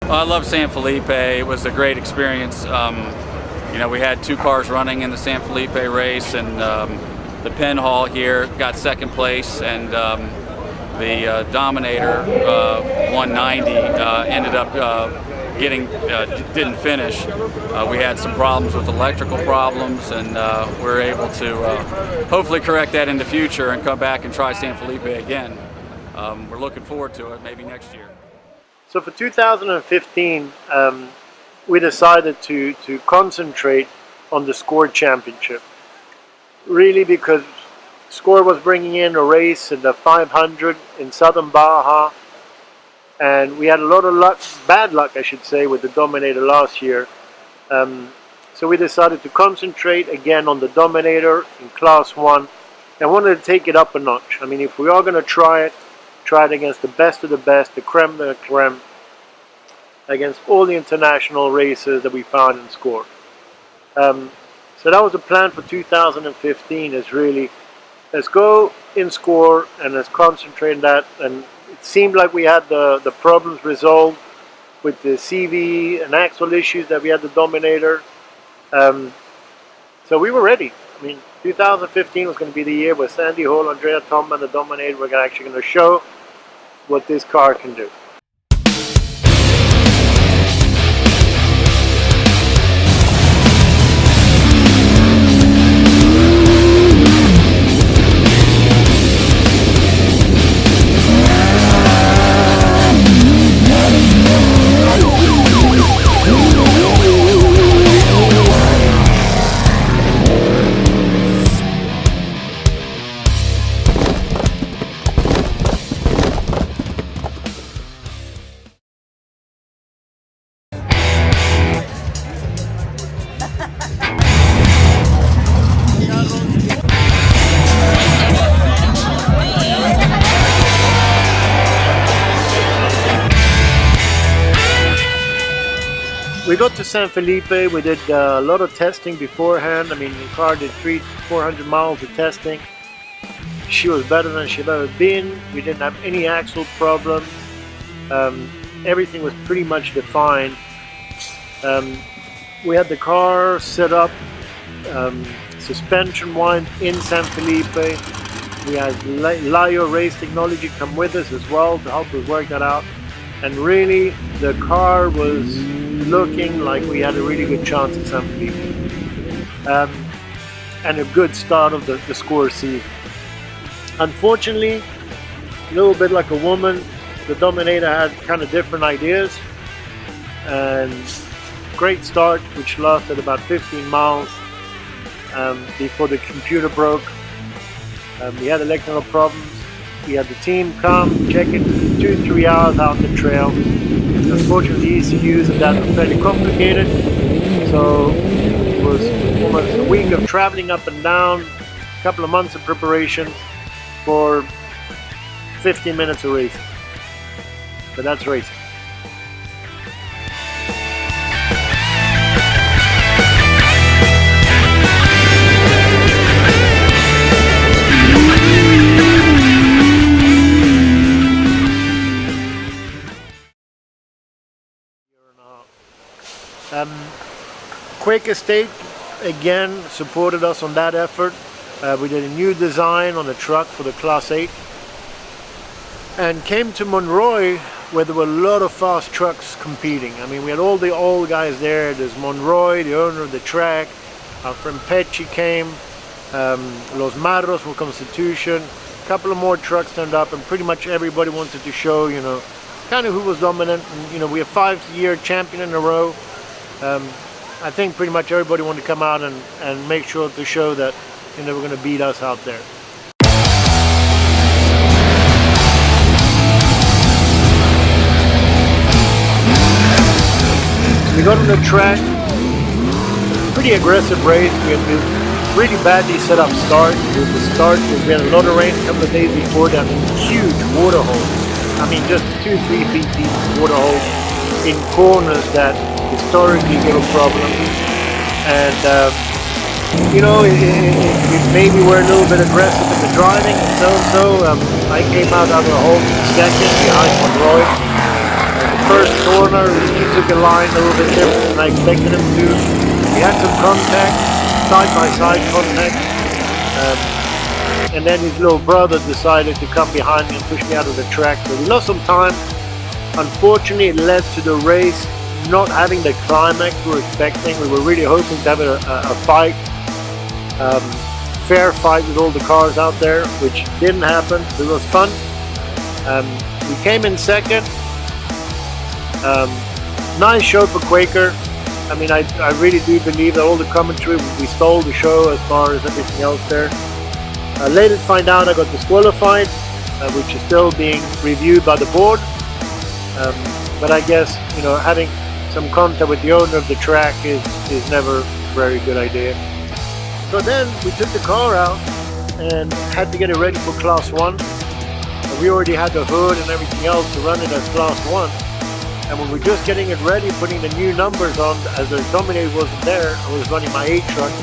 I love San Felipe. It was a great experience. You know, we had 2 cars running in the San Felipe race, and the Penn Hall here got 2nd place, and the Dominator 190 ended up didn't finish. We had some problems with electrical problems, and we're able to hopefully correct that in the future and come back and try San Felipe again. We're looking forward to it, maybe next year. So for 2015, we decided to concentrate on the SCORE Championship. Really, because SCORE was bringing in a race in the 500 in southern Baja, and we had a lot of luck, bad luck I should say, with the Dominator last year. So we decided to concentrate again on the Dominator in Class 1 and wanted to take it up a notch. I mean, if we are going to try it against the best of the best, the creme de la creme, against all the international races that we found in SCORE. So that was the plan for 2015, is really, let's go in SCORE and let's concentrate on that. And it seemed like we had the problems resolved with the CV and axle issues that we had the Dominator. So we were ready. I mean, 2015 was going to be the year where Sandy Hall, Andrea Tomba and the Dominator were actually going to show what this car can do. We got to San Felipe. We did a lot of testing beforehand. I mean, the car did 300-400 miles of testing. She was better than she'd ever been. We didn't have any axle problems. Everything was pretty much defined. We had the car set up suspension-wise in San Felipe. We had Laio Race Technology come with us as well to help us work that out. And really, the car was looking like we had a really good chance at San Felipe. And a good start of the SCORE season. Unfortunately, a little bit like a woman, the Dominator had kind of different ideas. And great start, which lasted about 15 miles before the computer broke. We had electrical problems. We had the team come, check it 2-3 hours out the trail. Unfortunately, the ECUs of that were fairly complicated. So it was almost a week of traveling up and down, a couple of months of preparation for 15 minutes of racing. But that's racing. Quake Estate again supported us on that effort. We did a new design on the truck for the Class 8 and came to Monroy, where there were a lot of fast trucks competing. I mean, we had all the old guys there. There's Monroy, the owner of the track, our friend Pecci came, Los Marros from Constitution, a couple of more trucks turned up, and pretty much everybody wanted to show, you know, kind of who was dominant. And, you know, we have 5-year champion in a row. I think pretty much everybody wanted to come out and make sure to show that, you know, we're going to beat us out there. We got on the track, pretty aggressive race. We had a really badly set up start. With the start, we had a lot of rain a couple of days before that, huge water holes. I mean, just 2-3 feet deep water holes in corners that historically give a problem. And you know, maybe we're a little bit aggressive in the driving, and so I came out of the hole second behind Monroy. The first corner is took a line a little bit different than I expected him to. We had some contact, side-by-side contact, and then his little brother decided to come behind me and push me out of the track. So we lost some time. Unfortunately, it led to the race not having the climax we were expecting. We were really hoping to have a fight, fair fight with all the cars out there, which didn't happen. It was fun. We came in second. Nice show for Quaker. I mean, I really do believe that all the commentary, we stole the show as far as everything else there. Later to find out I got disqualified, which is still being reviewed by the board. But I guess, you know, having some contact with the owner of the track is never a very good idea. So then we took the car out and had to get it ready for Class 1. We already had the hood and everything else to run it as Class 1. And when we're just getting it ready, putting the new numbers on, as the Dominator wasn't there, I was running my 8 truck.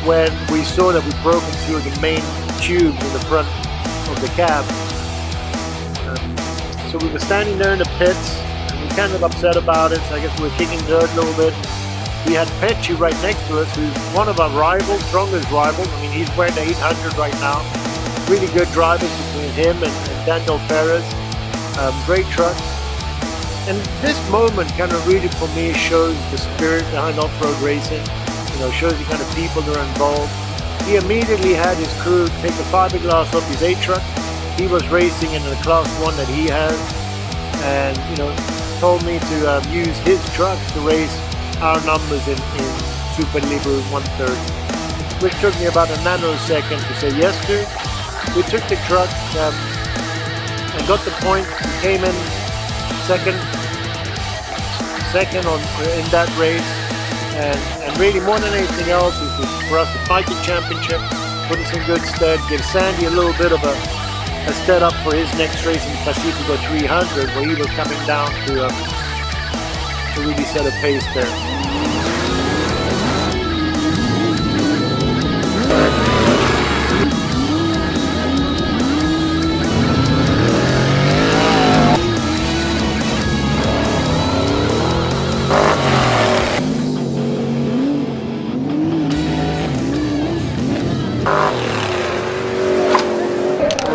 When we saw that we broke into the main tube in the front of the cab. So we were standing there in the pits, and we were kind of upset about it. So I guess we were kicking dirt a little bit. We had Petchy right next to us, who's one of our rivals, strongest rivals. I mean, he's wearing the 800 right now. Really good drivers between him and Daniel Perez. Great truck. And this moment kind of really, for me, shows the spirit behind off-road racing. You know, shows the kind of people that are involved. He immediately had his crew take the fiberglass off his 8 truck. He was racing in the Class 1 that he has, and you know, told me to use his truck to race our numbers in Super Libre 1/3, which took me about a nanosecond to say yes to. We took the truck and got the point. We came in second in that race, and really more than anything else is for us to fight the championship, put us in good stead, give Sandy a little bit of a step up for his next race in Pacifico 300, where he was coming down to really set a pace there.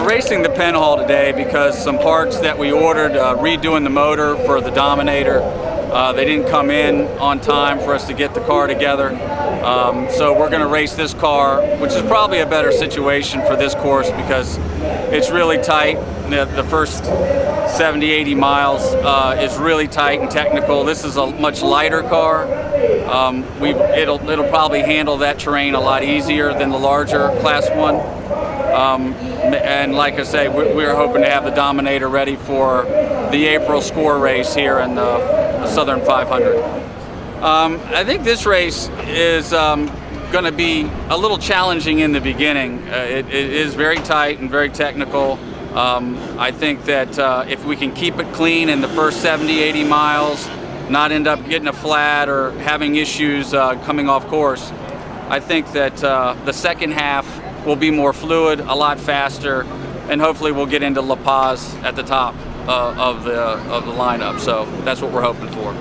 Racing the Penhall today because some parts that we ordered, redoing the motor for the Dominator, they didn't come in on time for us to get the car together. So we're going to race this car, which is probably a better situation for this course because it's really tight. The first 70-80 miles is really tight and technical. This is a much lighter car. It'll probably handle that terrain a lot easier than the larger Class 1. And like I say, we're hoping to have the Dominator ready for the April score race here in the Southern 500. I think this race is going to be a little challenging in the beginning. It is very tight and very technical. I think that if we can keep it clean in the first 70-80 miles, not end up getting a flat or having issues coming off course, I think that the second half will be more fluid, a lot faster, and hopefully we'll get into La Paz at the top of the lineup. So that's what we're hoping for.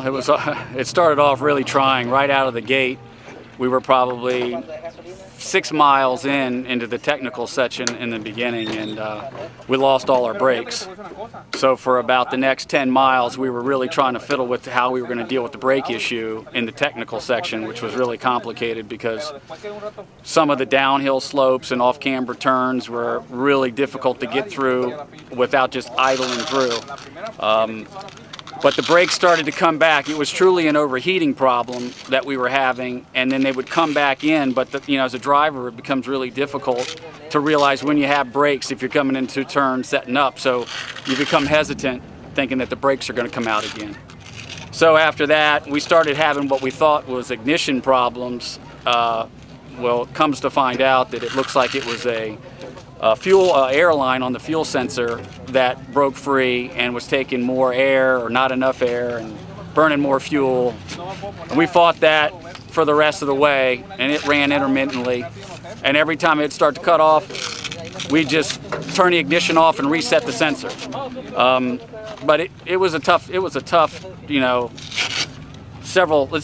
Well, it started off really trying right out of the gate. We were probably 6 miles into the technical section in the beginning, and we lost all our brakes. So for about the next 10 miles, we were really trying to fiddle with how we were going to deal with the brake issue in the technical section, which was really complicated because some of the downhill slopes and off-camber turns were really difficult to get through without just idling through. But the brakes started to come back. It was truly an overheating problem that we were having, and then they would come back in, but as a driver, it becomes really difficult to realize when you have brakes if you're coming into turn setting up. So you become hesitant thinking that the brakes are going to come out again. So after that, we started having what we thought was ignition problems. Well, it comes to find out that it looks like it was a air line on the fuel sensor that broke free and was taking more air or not enough air and burning more fuel. And we fought that for the rest of the way, and it ran intermittently. And every time it'd start to cut off, we just turn the ignition off and reset the sensor. But it was a tough, let's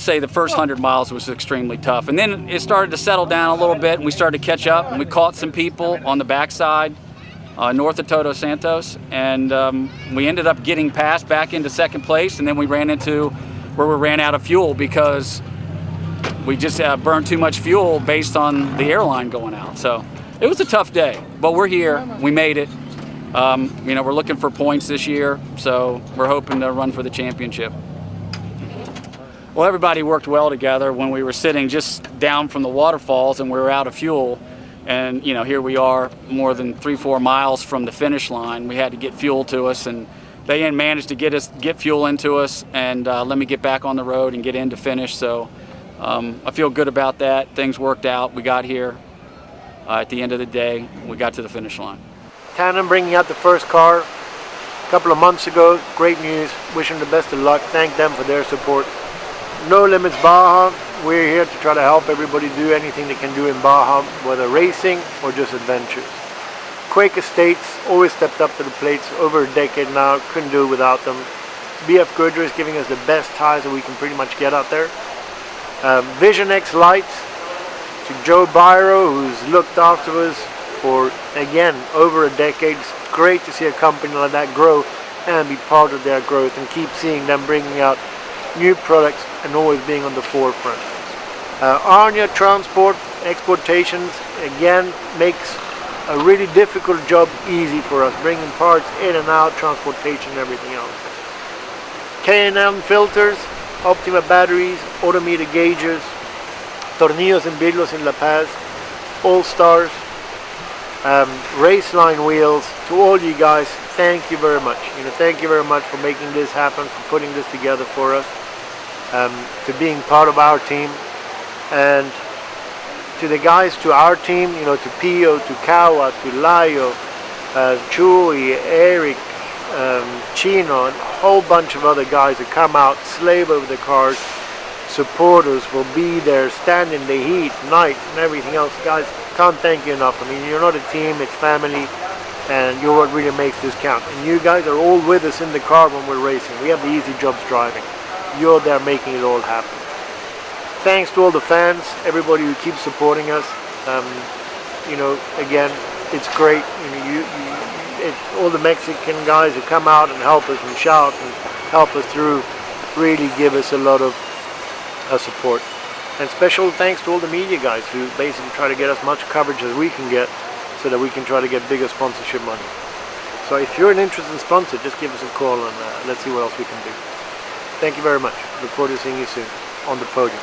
say the first 100 miles was extremely tough. And then it started to settle down a little bit, and we started to catch up, and we caught some people on the backside north of Todos Santos, and we ended up getting past back into second place, and then we ran into where we ran out of fuel because we just burned too much fuel based on the airline going out. So it was a tough day, but we're here, we made it. We're looking for points this year, so we're hoping to run for the championship. Well, everybody worked well together when we were sitting just down from the waterfalls and we were out of fuel. And, here we are more than 3-4 miles from the finish line. We had to get fuel to us, and they managed to get fuel into us and let me get back on the road and get in to finish. So I feel good about that. Things worked out. We got here. At the end of the day, we got to the finish line. Tandem bringing out the first car a couple of months ago. Great news. Wish them the best of luck. Thank them for their support. No Limits Baja, we're here to try to help everybody do anything they can do in Baja, whether racing or just adventures. Quake Estates always stepped up to the plates over a decade now, couldn't do it without them. BF Goodrich is giving us the best tires that we can pretty much get out there. Vision X Lights, to Joe Byro, who's looked after us for, again, over a decade. It's great to see a company like that grow and be part of their growth and keep seeing them bringing out new products and always being on the forefront. Arnia Transport Exportations again makes a really difficult job easy for us, bringing parts in and out, transportation and everything else. K&M Filters, Optima Batteries, Odometer Gauges, Tornillos and Birlos in La Paz, All Stars, Raceline Wheels. To all you guys, thank you very much. Thank you very much for making this happen, for putting this together for us, to being part of our team, and to the guys, to our team, to Pio, to Kawa, to Layo, Chewy, Eric, Chino, and a whole bunch of other guys that come out, slave over the cars, support us, will be there, stand in the heat, night, and everything else. Guys, can't thank you enough. You're not a team, it's family, and you're what really makes this count. And you guys are all with us in the car when we're racing. We have the easy jobs driving. You're there making it all happen. Thanks to all the fans, everybody who keeps supporting us. Again, it's great. All the Mexican guys who come out and help us and shout and help us through really give us a lot of support. And special thanks to all the media guys who basically try to get as much coverage as we can get so that we can try to get bigger sponsorship money. So if you're an interested sponsor, just give us a call and let's see what else we can do. Thank you very much. Look forward to seeing you soon on the podium.